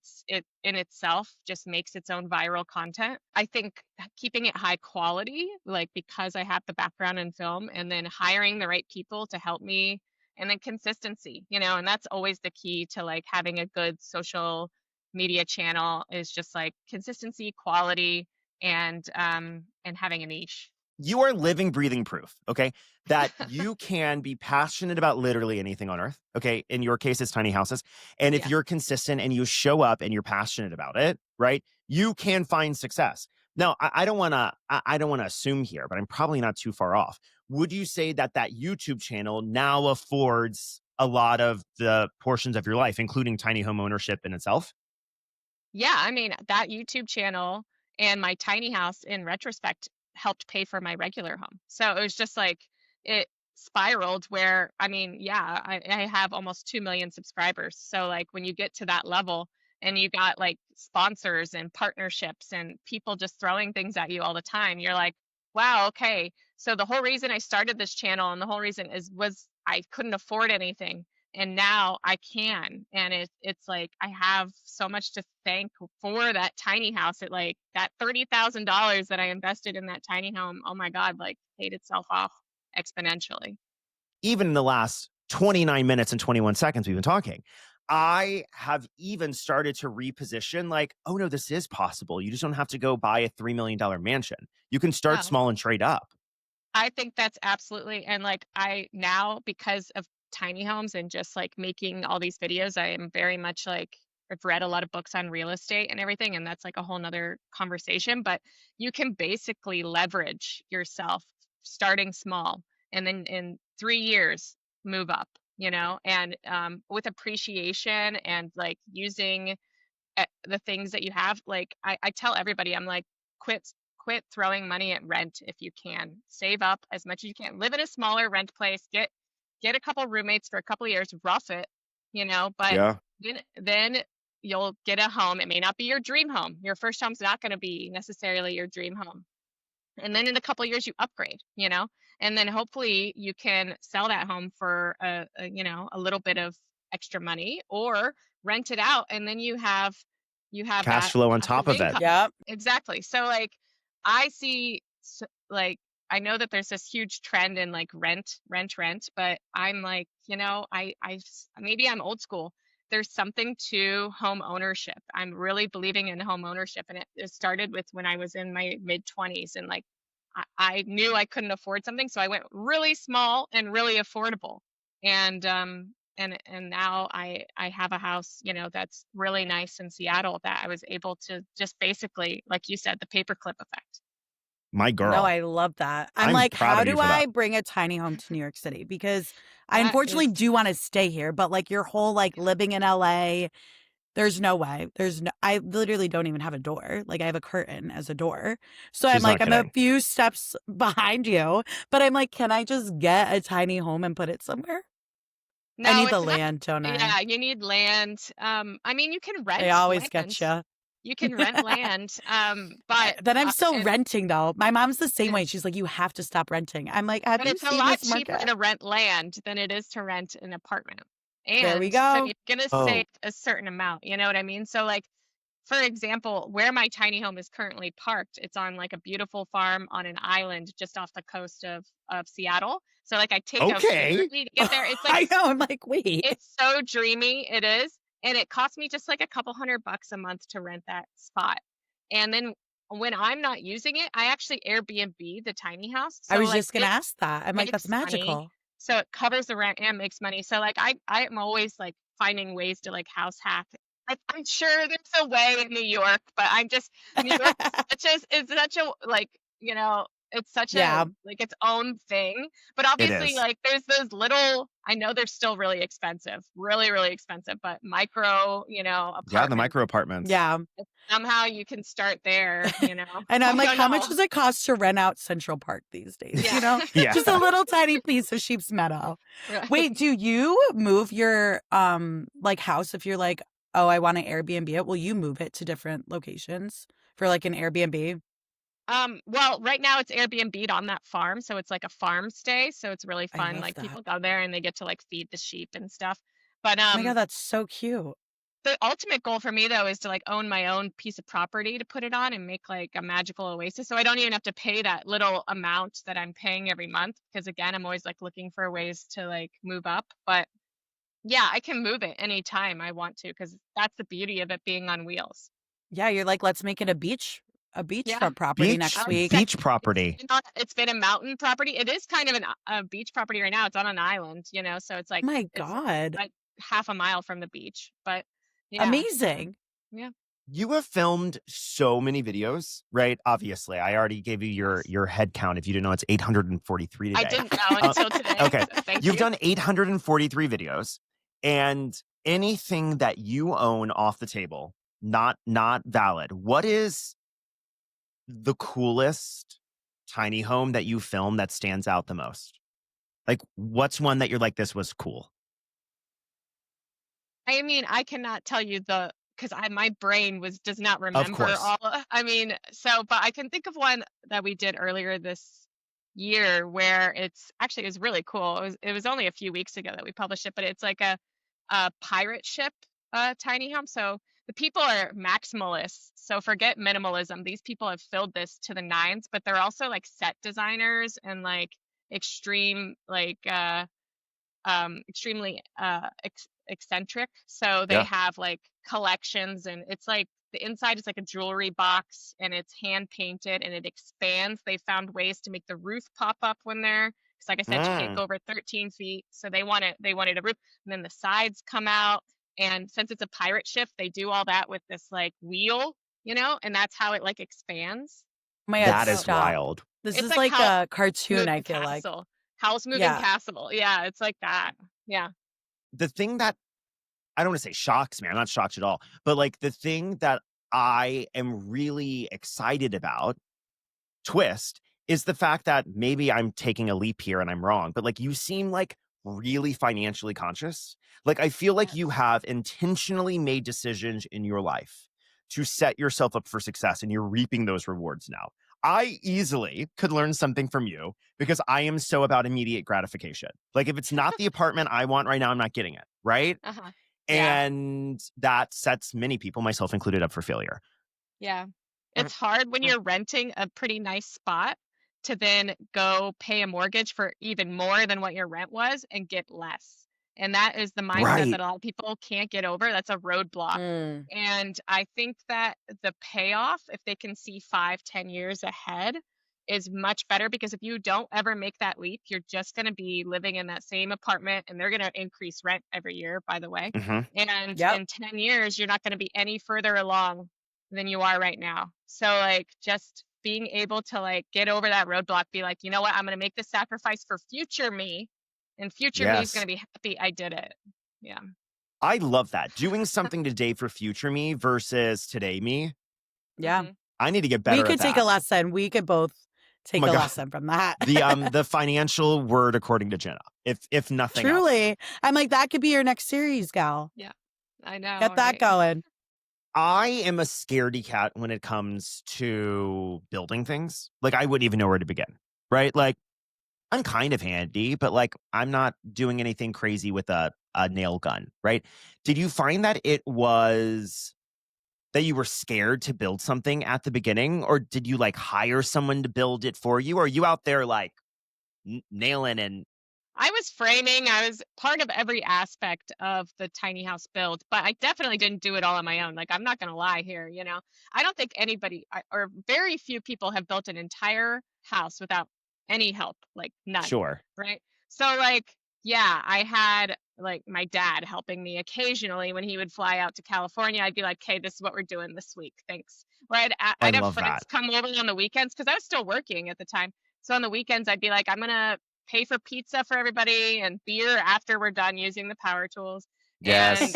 in itself just makes its own viral content. I think keeping it high quality, like because I have the background in film, and then hiring the right people to help me, and then consistency, and that's always the key to like having a good social media channel is just like consistency, quality, and having a niche. You are living, breathing proof, okay, that you can be passionate about literally anything on earth, okay? In your case, it's tiny houses. And if Yeah. you're consistent and you show up and you're passionate about it, right, you can find success. Now, I don't want to, I don't want to assume here, but I'm probably not too far off. Would you say that that YouTube channel now affords a lot of the portions of your life, including tiny home ownership in itself? Yeah, I mean, that YouTube channel and my tiny house in retrospect helped pay for my regular home. So it was just like it spiraled where, I mean, yeah, I have almost 2 million subscribers. So like when you get to that level and you got like sponsors and partnerships and people just throwing things at you all the time, you're like, wow, okay. So the whole reason I started this channel and the whole reason was I couldn't afford anything, and now I can, and it's like I have so much to thank for that tiny house. It like that $30,000 that I invested in that tiny home, oh my god, like paid itself off exponentially. Even in the last 29 minutes and 21 seconds we've been talking, I have even started to reposition like, oh no, this is possible. You just don't have to go buy a $3 million mansion. You can start No, small and trade up. I think that's absolutely, and like I now, because of tiny homes and just like making all these videos, I am very much like I've read a lot of books on real estate and everything, and that's like a whole nother conversation. But you can basically leverage yourself starting small, and then in 3 years move up, and with appreciation and like using the things that you have. Like I tell everybody, I'm like, quit throwing money at rent if you can. Save up as much as you can. Live in a smaller rent place. Get a couple roommates for a couple years. Rough it, but Yeah. then you'll get a home. It may not be your dream home. Your first home's not going to be necessarily your dream home. And then in a couple years you upgrade, and then hopefully you can sell that home for a little bit of extra money, or rent it out, and then you have Cash that flow on passive top of it. income. Yep. Exactly. So like I see like I know that there's this huge trend in like rent, but I'm like, maybe I'm old school. There's something to home ownership. I'm really believing in home ownership, and it started with when I was in my mid 20s, and like I knew I couldn't afford something, so I went really small and really affordable. And now I have a house, that's really nice in Seattle, that I was able to just basically, like you said, the paperclip effect. My No, girl. I love that. I'm I'm like, proud how of you do for I that. bring a tiny home to New York City? Because I That unfortunately is, do want to stay here, but like your whole like yeah, living in LA, there's no way. I literally don't even have a door. Like I have a curtain as a door. So I'm She's like, not I'm a kidding. few steps behind you, but I'm like, can I just get a tiny home and put it somewhere? I No, need the it's not. land, don't I? Yeah, you need land. I mean, you can They rent always land. get you. You can rent land, but Then I'm still and renting though. My mom's the it same way. is, She's like, you have to stop renting. I'm like, have but you it's a seen lot this cheaper market? to rent land than it is to rent an apartment. There we And so go. you're gonna Oh, save a certain amount, you know what I mean? So like for example, where my tiny home is currently parked, it's on like a beautiful farm on an island just off the coast of Seattle. So like I take a okay. ferry to get there. It's like I know. I'm like, wait. it's so dreamy, it is, and it cost me just like a couple $100 a month to rent that spot. And then when I'm not using it, I actually Airbnb the tiny house. I So was like just gonna it ask that. I'm like, that's makes money. magical. So it covers the rent and makes money. So like I am always like finding ways to like house hack. I'm sure there's a way in New York, but I'm just New York is such a like, you know, it's such a Yeah. like its own thing. But It obviously is. like there's those little, I know they're still really expensive, really, really expensive, but micro, you know, Yeah, the apartments. micro apartments. Yeah. Somehow you can start there, you know. And I I'm like, don't how much know. does it cost to rent out Central Park these days? Yeah. Yeah. Just a little tiny piece of sheep's meadow. Right. Wait, do you move your like house if you're like, oh, I want to Airbnb it? Will you move it to different locations for like an Airbnb? Well, right now it's Airbnb'd on that farm, so it's like a farm stay, so it's really I fun. love Like that. people go there and they get to like feed the sheep and stuff. But Oh my God, that's so cute. the ultimate goal for me though is to like own my own piece of property to put it on and make like a magical oasis. So I don't even have to pay that little amount that I'm paying every month because again, I'm always like looking for ways to like move up. But yeah, I can move it anytime I want to because that's the beauty of it being on wheels. Yeah, you're like, let's make it a Yeah. beachfront property Beach next I like to week. say beach property. it's been a mountain property. It is kind of a beach property right now. It's on an island, you know, so Oh my it's God. like half a mile from the beach. But yeah, Amazing. yeah, You have filmed so many videos, right? Obviously, I already gave you yes. your head count. If you didn't know, it's 843 I today. didn't know Uh, until today. okay, So thank you've you. done 843 videos, and anything that you own off the table, not valid. What is the coolest tiny home that you filmed that stands out the most? Like, what's one that you're like, this was cool? I mean, I cannot tell you the because I my brain does not Of remember course. all. I mean, so but I can think of one that we did earlier this year where it's actually it was really cool. It was only a few weeks ago that we published it, but it's like a pirate ship tiny home. So the people are maximalists. So forget minimalism. These people have filled this to the nines, but they're also like set designers and like extreme like extremely eccentric. So they Yeah. have like collections, and it's like the inside is like a jewelry box, and it's hand painted, and it expands. They found ways to make the roof pop up when they're, because like I said, you can't Mm. go over 13 feet. So they wanted a roof, and then the sides come out. And since it's a pirate ship, they do all that with this like wheel, you know, and that's how it like expands. Oh my God, That is So stop. wild. This it's is like like how a cartoon, I moving feel like. castle, house moving Yeah. castle. Yeah, it's like that. Yeah. The thing that I don't want to say shocks me. I'm not shocked at all. But like the thing that I am really excited about, twist, is the fact that maybe I'm taking a leap here and I'm wrong, but like you seem like really financially conscious. Like I feel like you Yes. have intentionally made decisions in your life to set yourself up for success and you're reaping those rewards now. I easily could learn something from you because I am so about immediate gratification. Like if it's not the apartment I want right now, I'm not getting it, right? Uh-huh. Yeah. And that sets many people, myself included, up for failure. Yeah. It's hard when you're renting a pretty nice spot to then go pay a mortgage for even more than what your rent was and get less. And that is the mindset Right. that a lot of people can't get over. That's a roadblock. Mm. And I think that the payoff, if they can see 5-10 years ahead, is much better because if you don't ever make that leap, you're just going to be living in that same apartment and they're going to increase rent every year, by the way. Mhm. And Yep. in 10 years, you're not going to be any further along than you are right now. So like just being able to like get over that roadblock, be like, you know what, I'm going to make the sacrifice for future me, and future me is going Yes. to be happy I did it. Yeah. I love that. Doing something today for future me versus today me. Yeah. Mhm. I need to get We better at could take a that. lesson. We could both take my a God. lesson from that. The financial word according to Jenna, if nothing else. Truly. I'm like, that could be your next series, gal. Yeah, I know. Get that right? going. I am a scaredy cat when it comes to building things. Like, I wouldn't even know where to begin, right? Like, I'm kind of handy, but like, I'm not doing anything crazy with a nail gun, right? Did you find that it was that you were scared to build something at the beginning, or did you like hire someone to build it for you? Or are you out there like nailing and I was framing. I was part of every aspect of the tiny house build, but I definitely didn't do it all on my own. Like, I'm not going to lie here, I don't think anybody or very few people have built an entire house without any help, like none, sure? right? So like, yeah, I had like my dad helping me occasionally when he would fly out to California. I'd be like, "Okay, this is what we're doing this week. Thanks." Or I I'd have love friends that. come over on the weekends because I was still working at the time. So on the weekends, I'd be like, "I'm gonna pay for pizza for everybody and beer after we're done using the power tools. And, Yes.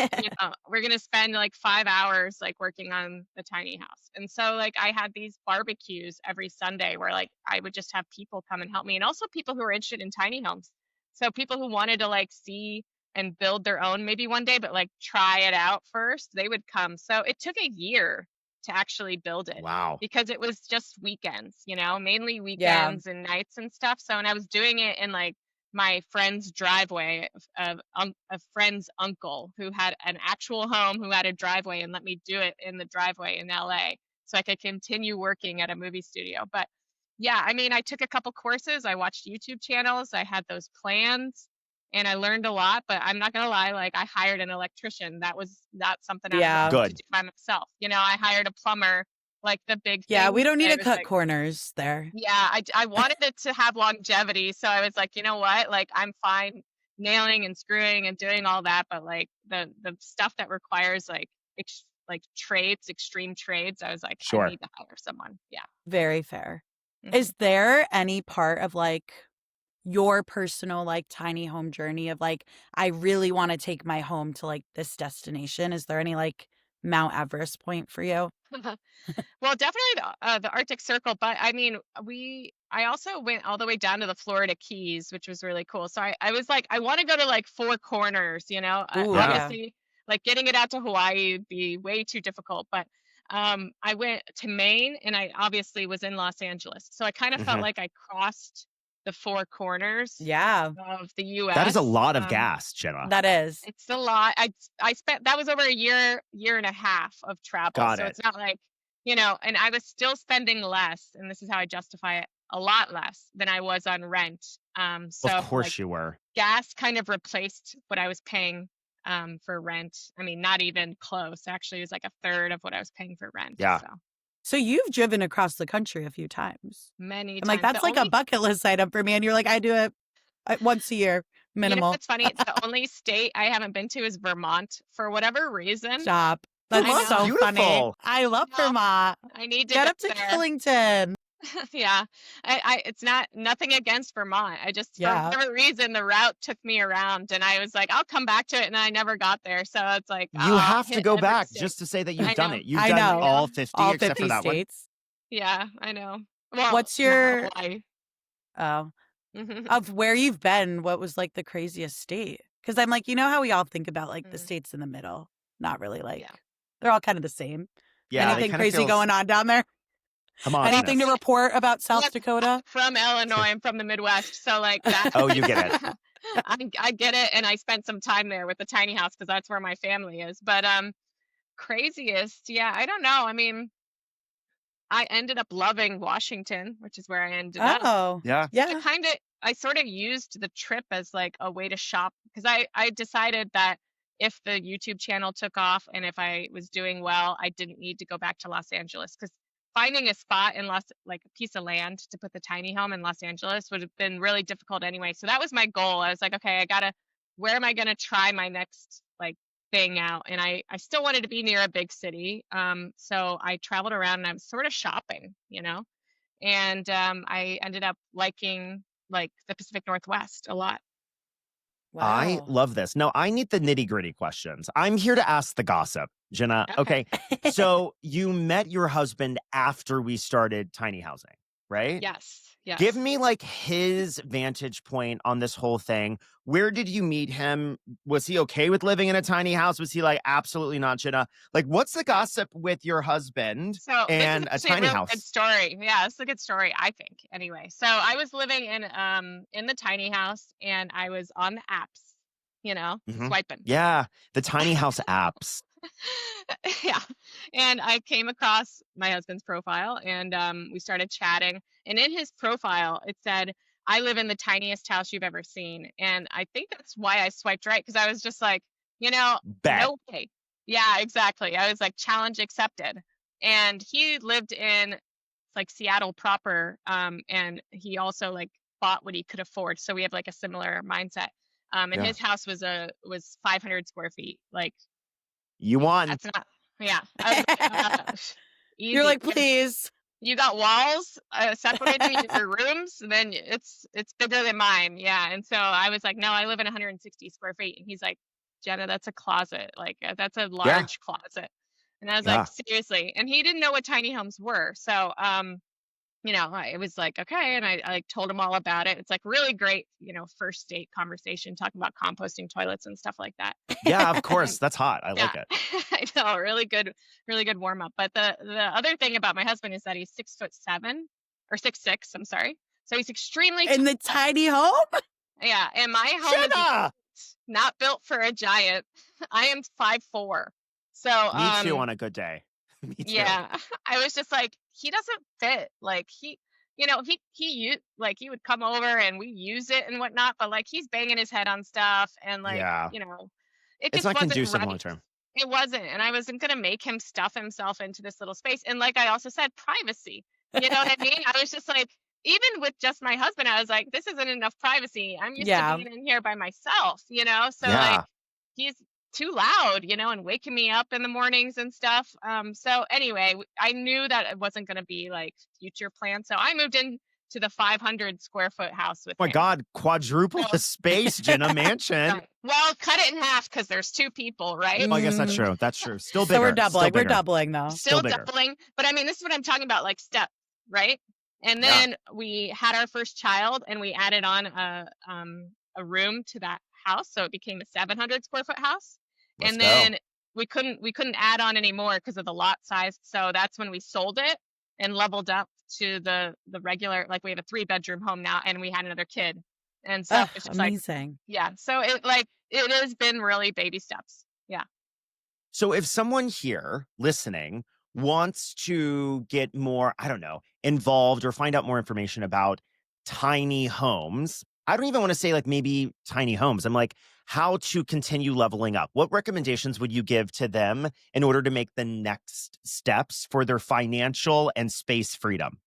we're going to spend like 5 hours like working on the tiny house." And so like I had these barbecues every Sunday where like I would just have people come and help me, and also people who were interested in tiny homes. So people who wanted to like see and build their own maybe one day, but like try it out first, they would come. So it took a year to actually build it Wow. because it was just weekends, mainly Yeah. weekends and nights and stuff. So, and I was doing it in like my friend's driveway of a friend's uncle who had an actual home, who had a driveway, and let me do it in the driveway in LA so I could continue working at a movie studio. But yeah, I mean, I took a couple courses, I watched YouTube channels, I had those plans, and I learned a lot. But I'm not gonna lie, like I hired an electrician. That was not something I Yeah. wanted to Good. do by myself. I hired a plumber. Like the big Yeah, thing, we don't need I to was cut like, corners there. yeah, I wanted it to have longevity. So I was like, you know what? Like I'm fine nailing and screwing and doing all that, but like the stuff that requires like trades, extreme trades, I was like, I Sure. need to hire someone. Yeah. Very fair. Mhm. Is there any part of like your personal like tiny home journey of like, I really want to take my home to like this destination? Is there any like Mount Everest point for you? Well, definitely the Arctic Circle, but I mean, I also went all the way down to the Florida Keys, which was really cool. So I was like, I want to go to like Four Corners, Ooh, Yeah. yeah. obviously, like getting it out to Hawaii would be way too difficult. But I went to Maine, and I obviously was in Los Angeles. So I kind of felt Mhm. like I crossed the Four Corners Yeah, of the US. That is a lot of gas, Jenna. that is. It's a lot. I spent that was over a year and a half of travel. Got So it. it's not like, and I was still spending less, and this is how I justify it, a lot less than I was on rent. So Of like course you were. gas kind of replaced what I was paying for rent. I mean, not even close. Actually, it was like a third of what I was paying for rent. Yeah. So So you've driven across the country a few times. many I'm like, times. that's like a bucket list item for me. And you're like, I do it once a year, minimal. What's funny? The only state I haven't been to is Vermont for whatever reason. Stop. That's Vermont's so funny. beautiful. I love No, Vermont. I need to Get go up to there. Killington. Yeah, it's nothing against Vermont. I just, for Yeah. whatever reason, the route took me around, and I was like, I'll come back to it, and I never got there. So it's like, You I'll have to hit go every back state. just to say that I you've done know. it. You've I done know. all 50 All except 50 for that one. states. Yeah, I know. Well, What's not your, Hawaii. oh, of where you've been, what was like the craziest state? Because I'm like, you know how we all think about like the Mm, states in the middle? Not really like, yeah. they're all kind of the same. Yeah, they Anything kind of crazy feel going on down there? Anything to homogenous. report about South Look, Dakota? from Illinois, I'm from the Midwest, so like that. Oh, you get it. I get it, and I spent some time there with the tiny house because that's where my family is. But craziest, yeah, I don't know. I mean, I ended up loving Washington, which is where I ended up. Oh, Yeah. yeah. I sort of used the trip as like a way to shop, because I decided that if the YouTube channel took off and if I was doing well, I didn't need to go back to Los Angeles, because finding a spot in like a piece of land to put the tiny home in Los Angeles would have been really difficult anyway. So that was my goal. I was like, okay, where am I gonna try my next like thing out? And I still wanted to be near a big city. So I traveled around and I was sort of shopping, and I ended up liking like the Pacific Northwest a lot. I Wow. love this. Now, I need the nitty gritty questions. I'm here to ask the gossip, Jenna. Okay. So you met your husband after we started tiny housing. right? Yes. Give Yes. me like his vantage point on this whole thing. Where did you meet him? Was he okay with living in a tiny house? Was he like, absolutely not, Jenna? Like, what's the gossip with your husband So this is and a actually a tiny really good house? story. Yeah, it's a good story, I think. Anyway, so I was living in the tiny house, and I was on the apps, Hmm. swiping. Yeah, the tiny house apps. Yeah. And I came across my husband's profile, and we started chatting. And in his profile, it said, I live in the tiniest house you've ever seen. And I think that's why I swiped right, because I was just like, Bet. no way. Yeah, exactly. I was like, challenge accepted. And he lived in like Seattle proper. And he also like bought what he could afford. So we have like a similar mindset. And Yeah. his house was 500 square feet. Like, You won. that's not, yeah. I was like, You're easy. like, please. You got walls separating your rooms, and then it's bigger than mine. Yeah. And so I was like, no, I live in 160 square feet. And he's like, Jenna, that's a closet. Like, that's a Yeah. large closet. And I was like, Yeah. seriously. And he didn't know what tiny homes were. So, it was like, okay. And I like told him all about it. It's like really great, first date conversation, talking about composting toilets and stuff like that. Yeah, of course. That's hot. I Yeah, like it. I know, really good warm up. But the other thing about my husband is that he's 6'7" or 6'6", I'm sorry. So he's extremely In the tall. tiny home? Yeah, and my home is Jenna! not built for a giant. I am 5'4". So Me too on a good day. Me too. yeah, I was just like, he doesn't fit. Like he would come over and we use it and whatnot, but like he's banging his head on stuff, and like, Yeah. it It's just not wasn't conducive long right. term. It wasn't, and I wasn't gonna make him stuff himself into this little space. And like I also said, privacy. You know what I mean? I was just like, even with just my husband, I was like, this isn't enough privacy. I'm used to Yeah. being in here by myself, So Yeah. like he's too loud, and waking me up in the mornings and stuff. So anyway, I knew that it wasn't gonna be like future plan. So I moved in to the 500 square foot house with Oh my him. God, quadruple So the space, Jenna Mansion. right. Well, cut it in half because there's two people, right? Well, I guess that's Mm. true. That's true. Still So bigger. we're Still doubling. We're bigger. doubling though. Still bigger. doubling. But I mean, this is what I'm talking about, like step, right? And Yeah. then we had our first child, and we added on a room to that house, so it became a 700 square foot house. Let's And go. then we couldn't add on anymore because of the lot size. So that's when we sold it and leveled up to the regular, like we have a 3-bedroom home now, and we had another kid. And so Ugh, it's just like, amazing. yeah. So it has been really baby steps. Yeah. So if someone here listening wants to get more, I don't know, involved or find out more information about tiny homes, I don't even want to say like maybe tiny homes. I'm like, how to continue leveling up. What recommendations would you give to them in order to make the next steps for their financial and space freedom?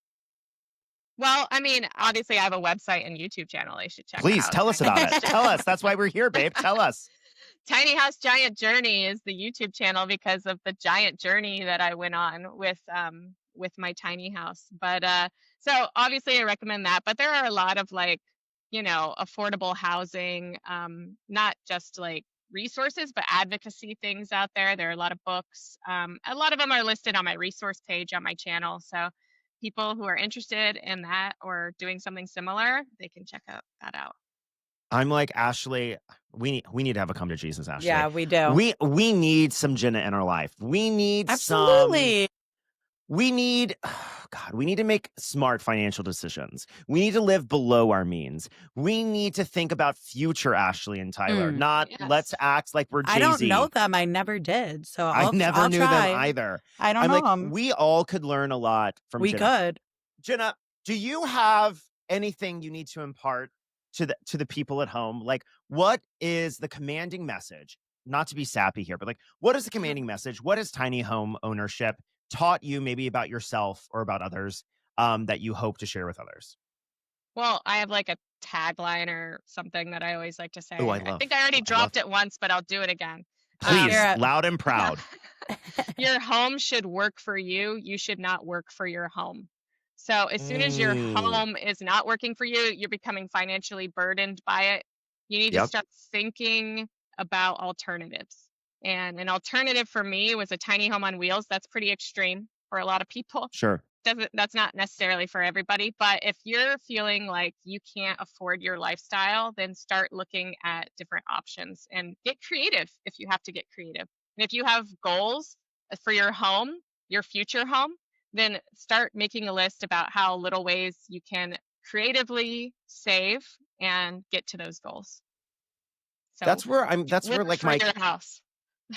Well, I mean, obviously I have a website and YouTube channel they should check Please out. tell us about it. Tell us. That's why we're here, babe. Tell us. Tiny House Giant Journey is the YouTube channel because of the giant journey that I went on with my tiny house. But so obviously I recommend that, but there are a lot of like, affordable housing, not just like resources, but advocacy things out there. There are a lot of books. A lot of them are listed on my resource page on my channel. So people who are interested in that or doing something similar, they can check that out. I'm like, Ashley, we need to have a come to Jesus, Ashley. Yeah, we do. We need some Jenna in our life. We need Absolutely. we need we need to make smart financial decisions. We need to live below our means. We need to think about future Ashley and Tyler, not Yes. let's act like we're Jay-Z. I don't know them. I never did. So I never I'll knew try. them either. I don't I'm know like, them. we all could learn a lot from We Jenna. could. Jenna, do you have anything you need to impart to the people at home? Like, what is the commanding message? Not to be sappy here, but like, what is the commanding message? What has tiny home ownership taught you, maybe about yourself or about others, that you hope to share with others? Well, I have like a tagline or something that I always like to say. Oh, I I love. think I already dropped it once, but I'll do it again. Please, Hear it. loud and proud. Your home should work for you. You should not work for your home. So as soon as your home is not working for you, you're becoming financially burdened by it. You need to Yep. start thinking about alternatives. And an alternative for me was a tiny home on wheels. That's pretty extreme for a lot of people. Sure. that's not necessarily for everybody, but if you're feeling like you can't afford your lifestyle, then start looking at different options and get creative if you have to get creative. And if you have goals for your home, your future home, then start making a list about how little ways you can creatively save and get to those goals. So That's where look like for your house.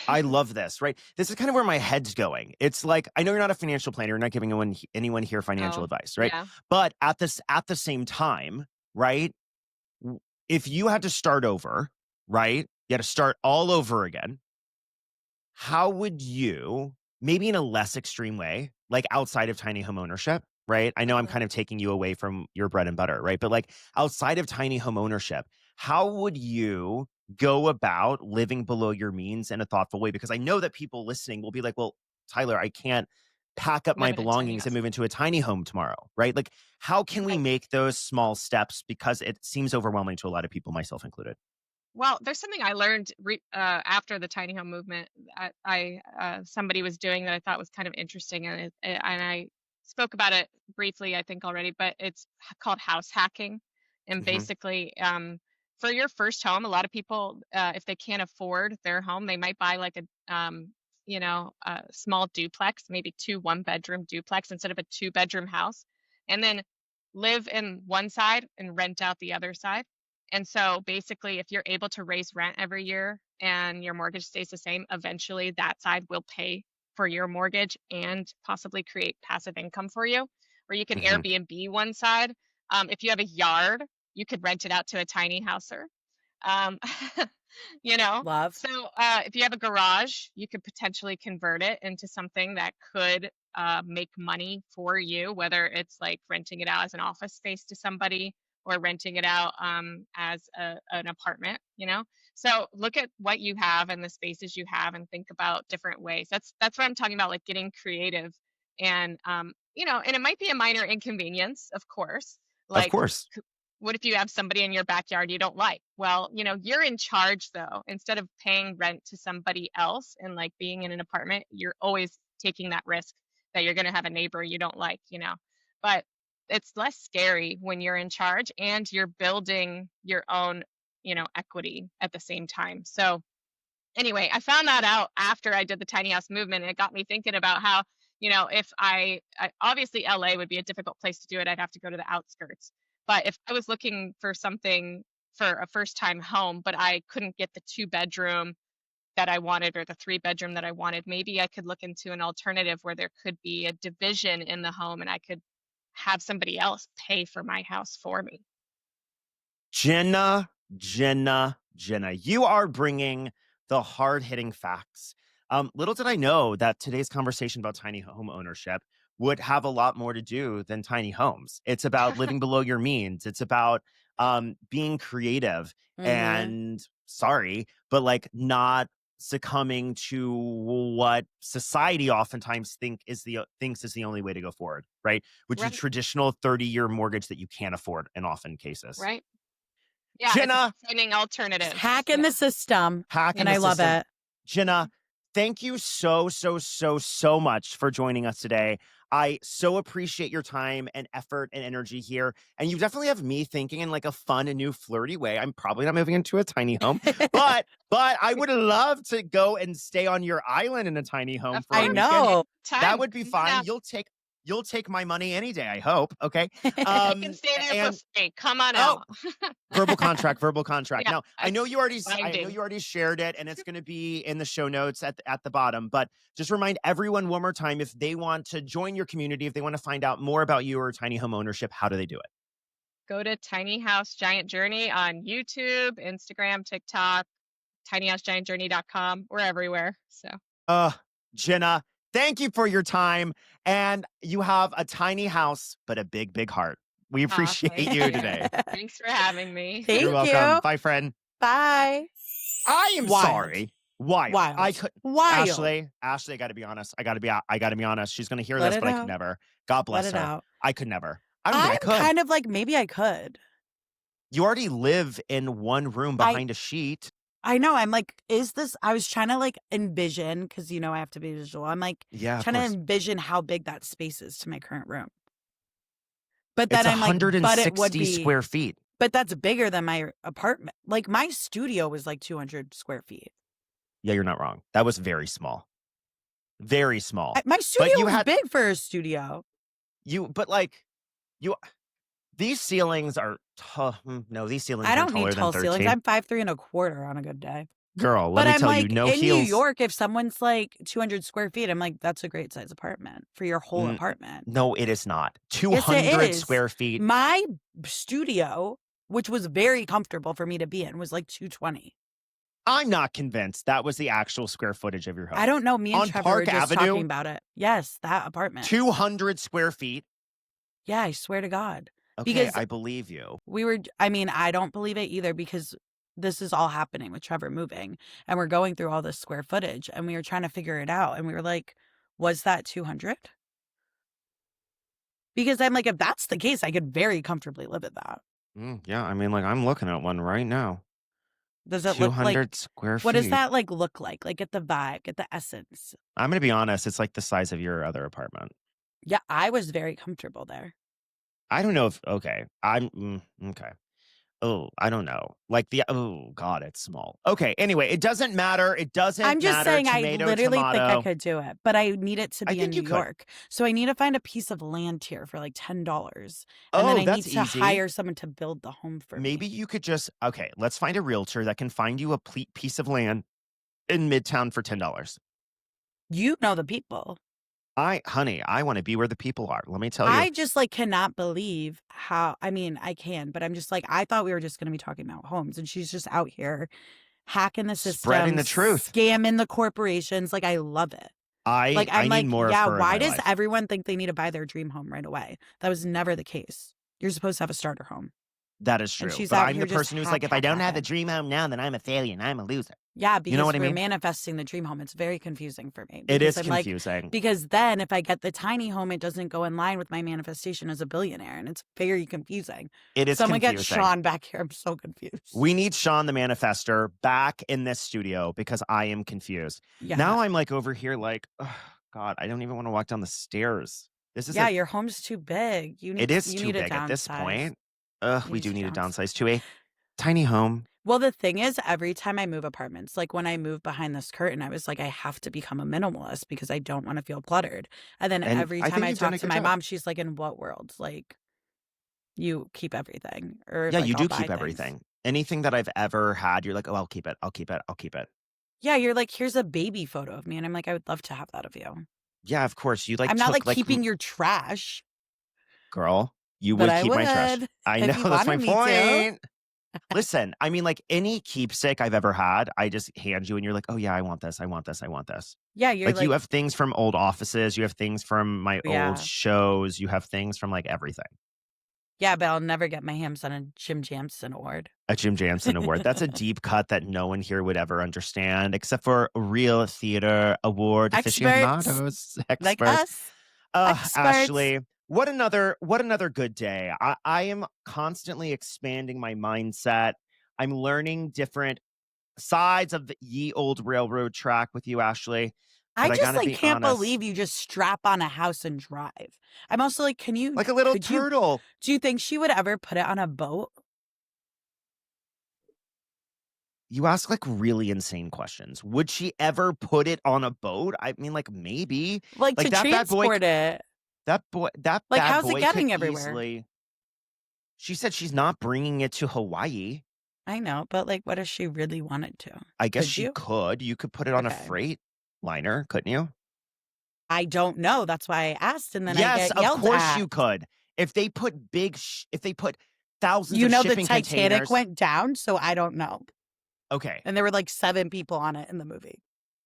I love this, right? This is kind of where my head's going. It's like, I know you're not a financial planner, you're not giving anyone here financial Oh, advice, right? yeah. But at the same time, right? If you had to start over, right? You had to start all over again. How would you, maybe in a less extreme way, like outside of tiny home ownership, right? I know I'm Mhm. kind of taking you away from your bread and butter, right? But like outside of tiny home ownership, how would you go about living below your means in a thoughtful way? Because I know that people listening will be like, well, Tyler, I can't pack up my Live in a tiny belongings and house. move into a tiny home tomorrow, right? Like, how can we Right. make those small steps? Because it seems overwhelming to a lot of people, myself included. Well, there's something I learned after the tiny home movement. Somebody was doing that I thought was kind of interesting, and I spoke about it briefly, I think already, but it's called house hacking. And Hmm. basically, for your first home, a lot of people, if they can't afford their home, they might buy like a small duplex, maybe two one-bedroom duplex instead of a two-bedroom house, and then live in one side and rent out the other side. And so basically, if you're able to raise rent every year and your mortgage stays the same, eventually that side will pay for your mortgage and possibly create passive income for you. Or you can Hmm. Airbnb one side. If you have a yard, you could rent it out to a tiny houser. Um, you know, Love. so if you have a garage, you could potentially convert it into something that could make money for you, whether it's like renting it out as an office space to somebody or renting it out as an apartment, you know? So look at what you have and the spaces you have and think about different ways. That's what I'm talking about, like getting creative. And and it might be a minor inconvenience, of course. Of Like course. what if you have somebody in your backyard you don't like? Well, you're in charge though. Instead of paying rent to somebody else and like being in an apartment, you're always taking that risk that you're going to have a neighbor you don't like. But it's less scary when you're in charge and you're building your own, equity at the same time. So anyway, I found that out after I did the tiny house movement, and it got me thinking about how, if I obviously LA would be a difficult place to do it. I'd have to go to the outskirts. But if I was looking for something for a first time home, but I couldn't get the two-bedroom that I wanted or the three-bedroom that I wanted, maybe I could look into an alternative where there could be a division in the home and I could have somebody else pay for my house for me. Jenna, you are bringing the hard-hitting facts. Little did I know that today's conversation about tiny home ownership would have a lot more to do than tiny homes. It's about living below your means. It's about being creative Mm-hmm. and sorry, but like not succumbing to what society oftentimes thinks is the only way to go forward, right? Which is Right, traditional 30-year mortgage that you can't afford in often cases. right. Yeah, it's Jenna, about finding alternatives. Hacking Yeah. the system, hack in and the I love system. it. Jenna, thank you so much for joining us today. I so appreciate your time and effort and energy here. And you definitely have me thinking in like a fun and new flirty way. I'm probably not moving into a tiny home, but I would love to go and stay on your island in a tiny home Of for a I course, weekend. know. That time. would be Come on fine. out. You'll take my money any day, I hope. Okay. You can stay there for And free. Come on oh, out. verbal contract. Yeah, Now, it's I know binding. you already shared it and it's going to be in the show notes at the bottom, but just remind everyone one more time if they want to join your community, if they want to find out more about you or tiny home ownership, how do they do it? Go to Tiny House Giant Journey on YouTube, Instagram, TikTok, tinyhousegiantjourney.com. We're everywhere. So Jenna, thank you for your time and you have a tiny house but a big heart. We appreciate thank you you. today. Thanks for having me. You're Thank welcome. you. Bye, friend. Bye. I am Wild. sorry. Wild. I Wild. could Wild. Ashley, I gotta be honest. I gotta be honest. She's gonna hear Let this, it but I could out. never. God Let bless it her. out. I could never. I don't think I I'm could. kind of like, maybe I could. You already live in one room I behind a sheet. I know. I'm like, is this? I was trying to like envision because I have to be visual. I'm like Yeah, of trying to course. envision how big that space is to my current room. But It's then I'm like, but it would 160 be, square feet. but that's bigger than my apartment. Like my studio was like 200 square feet. Yeah, you're not wrong. That was very small. Very small. My But studio you was had big for a studio. but like you these ceilings are no, these ceilings I aren't don't need taller than tall ceilings. 13. I'm 5'3" on a good day. Girl, let But me I'm tell you, like, no in New heels. York, if someone's like 200 square feet, I'm like, that's a great size apartment for your whole apartment. No, it is not. Yes, it 200 is. square feet. My studio, which was very comfortable for me to be in, was like 220. I'm not convinced that was the actual square footage of your home. I don't know. Me and On Trevor Park were just Avenue? talking about it. Yes, that apartment. 200 square feet. Yeah, I swear to God. Okay, Because I believe you. I don't believe it either because this is all happening with Trevor moving and we're going through all this square footage and we were trying to figure it out. And we were like, was that 200? Because I'm like, if that's the case, I could very comfortably live at that. Yeah, I mean, like, I'm looking at one right now. Does it look 200 like, square what does feet. that like look like? Like get the vibe, get the essence. I'm going to be honest. It's like the size of your other apartment. Yeah, I was very comfortable there. I don't know if, okay. Okay. Oh, I don't know. Like oh God, it's small. Okay. Anyway, it doesn't matter. It doesn't I'm just matter. saying I Tomato, literally think I tomato. could do it, but I need it to I be in think you New could. York. So I need to find a piece of land here for like $10. And then Oh, I that's need to easy. hire someone to build the home for Maybe me. you could just, okay, let's find a realtor that can find you a piece of land in Midtown for $10. You know the people. Honey, I want to be where the people are. Let me tell you. I just like cannot believe how, I mean, I can, but I'm just like, I thought we were just going to be talking about homes and she's just out here hacking the Spreading the systems, truth. scamming the corporations. Like, I love it. Like, I I'm need like, more yeah, of her in why my does life. everyone think they need to buy their dream home right away? That was never the case. You're supposed to have a starter home. That is true. And she's But out I'm here the just person who's like, if I don't have a hacking. dream home now, then I'm a failure and I'm a loser. Yeah, You know because what I we're mean? manifesting the dream home. It's very confusing for me. It is I'm confusing. like, because then if I get the tiny home, it doesn't go in line with my manifestation as a billionaire. And it's very confusing. It is Someone confusing. get Sean back here. I'm so confused. We need Sean the manifester back in this studio because I am confused. Yeah. Now I'm like over here like, oh, God, I don't even want to walk down the stairs. This is your home's too big. it is too big at this point. We do need a downsize to a tiny home. Well, the thing is, every time I move apartments, like when I moved behind this curtain, I was like, I have to become a minimalist because I don't want to feel cluttered. And then every time I talk to my mom, she's like, in what world? Like, you keep everything. Or yeah, like, you I'll do buy keep things. everything. Anything that I've ever had, you're like, oh, I'll keep it. I'll keep it. I'll keep it. Yeah, you're like, here's a baby photo of me. And I'm like, I would love to have that of you. Yeah, of course. You like I'm not like keeping your trash. Girl, you would keep my trash. I know, that's my point. Listen, I mean, like any keepsake I've ever had, I just hand you and you're like, oh yeah, I want this. I want this. I want this. Yeah, you're like you have things from old offices. You have things from my old shows. You have things from like everything. Yeah, but I'll never get my hands on a Jim Jansen award. A Jim Jansen award. That's a deep cut that no one here would ever understand, except for real theater award aficionados, experts. Like us. Ashley, what another good day. I am constantly expanding my mindset. I'm learning different sides of the ye old railroad track with you, Ashley. I just like can't believe you just strap on a house and drive. I'm also like, can you like a little turtle? Do you think she would ever put it on a boat? You ask like really insane questions. Would she ever put it on a boat? I mean, like maybe like to that transport it. That like how's it getting everywhere? She said she's not bringing it to Hawaii. I know, but like, what if she really wanted to? I guess she could. You could put it on a freight liner, couldn't you? I don't know. That's why I asked, and then I get yelled at. Yes, of course you could. If they put thousands of shipping containers. The Titanic went down, so I don't know. Okay. And there were like 7 people on it in the movie.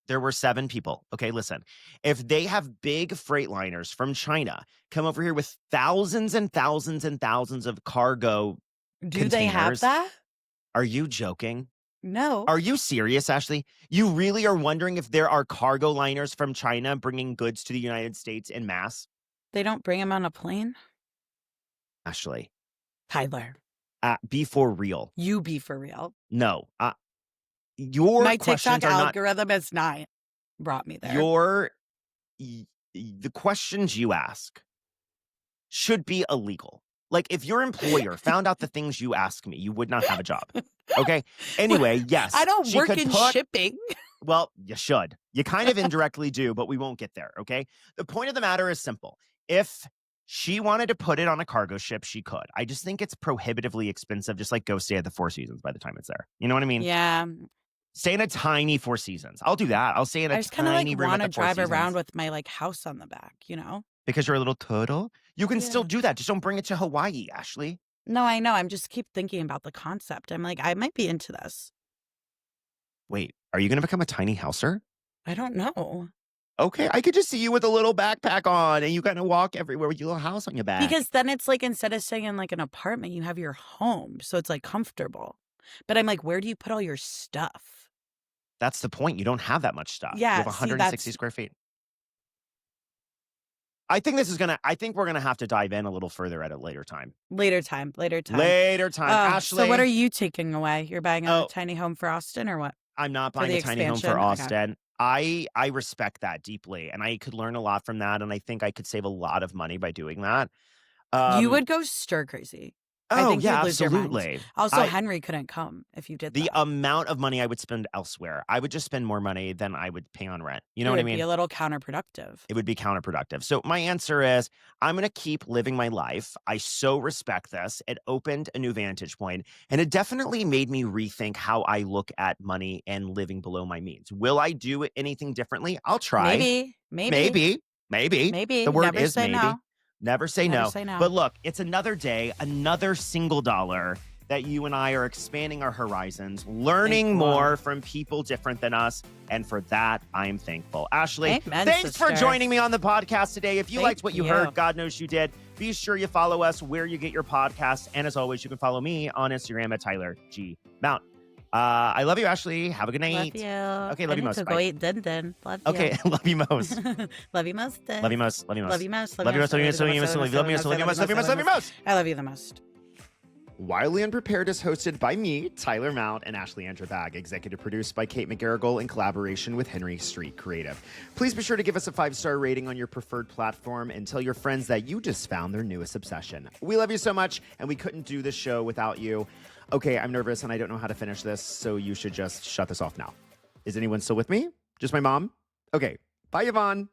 There were 7 people. Okay, listen. If they have big freight liners from China come over here with thousands and thousands and thousands of cargo containers. They have that? Are you joking? No. Are you serious, Ashley? You really are wondering if there are cargo liners from China bringing goods to the United States en masse? They don't bring them on a plane? Ashley. Tyler. Be for real. You be for real. No. your My questions TikTok are not algorithm has not brought me there. the questions you ask should be illegal. Like, if your employer found out the things you ask me, you would not have a job. Okay? Anyway, yes, I don't she work could in put shipping. well, you should. You kind of indirectly do, but we won't get there, okay? The point of the matter is simple. If she wanted to put it on a cargo ship, she could. I just think it's prohibitively expensive. Just like go stay at the Four Seasons by the time it's there. You know what I mean? Yeah. Stay in a tiny Four Seasons. I'll do that. I'll stay in I a just kind of like tiny room at want to the Four drive Seasons. around with my like house on the back, you know? Because you're a little turtle? You can still Yeah. do that. Just don't bring it to Hawaii, Ashley. No, I know. I'm just keep thinking about the concept. I'm like, I might be into this. Wait, are you going to become a tiny houser? I don't know. Okay, I could just see you with a little backpack on and you kind of walk everywhere with your little house on your back. Because then it's like instead of staying in like an apartment, you have your home. So it's like comfortable. But I'm like, where do you put all your stuff? That's the point. You don't have that much stuff. Yeah, You have 160 square feet. I think we're gonna have to dive in a little further at a later time. Later time. Ashley. So what are you taking away? You're buying a tiny home for Austin or what? I'm not For buying the a tiny home for expansion? Okay. Austin. I respect that deeply, and I could learn a lot from that, and I think I could save a lot of money by doing that. You would go stir crazy. I Oh, think yeah, you'd lose your mind. absolutely. Also, Henry couldn't come if you did The that. amount of money I would spend elsewhere, I would just spend more money than I would pay on rent. You know what I It would mean? be a little counterproductive. It would be counterproductive. So my answer is I'm going to keep living my life. I so respect this. It opened a new vantage point, and it definitely made me rethink how I look at money and living below my means. Will I do anything differently? I'll try. Maybe. The word Never is say maybe. no. Never say Never no. say no. But look, it's another day, another single dollar that you and I are expanding our horizons, learning Thank God. more from people different than us. And for that, I am thankful. Ashley, Amen, thanks for sister. joining me on the podcast today. If you liked what you you. heard, God knows you did. Be sure you follow us where you get your podcasts. And as always, you can follow me on Instagram at Tyler G. Mount. I love you, Ashley. Have a good night. Love you. Okay, love you most. To Bye. go eat din. Love you. Okay, love you most. Love you most. Love you most. Love you most. Love you most. Love you most. Love you most. Love you most. Love you most. Love you most. Love you most. Love you most. I love you the most. Wildly Unprepared is hosted by me, Tyler Mount, and Ashley Andrebag, executive produced by Kate McGarrigle in collaboration with Henry Street Creative. Please be sure to give us a 5-star rating on your preferred platform and tell your friends that you just found their newest obsession. We love you so much, and we couldn't do this show without you. Okay, I'm nervous, and I don't know how to finish this, so you should just shut this off now. Is anyone still with me? Just my mom? Okay, bye, Yvonne.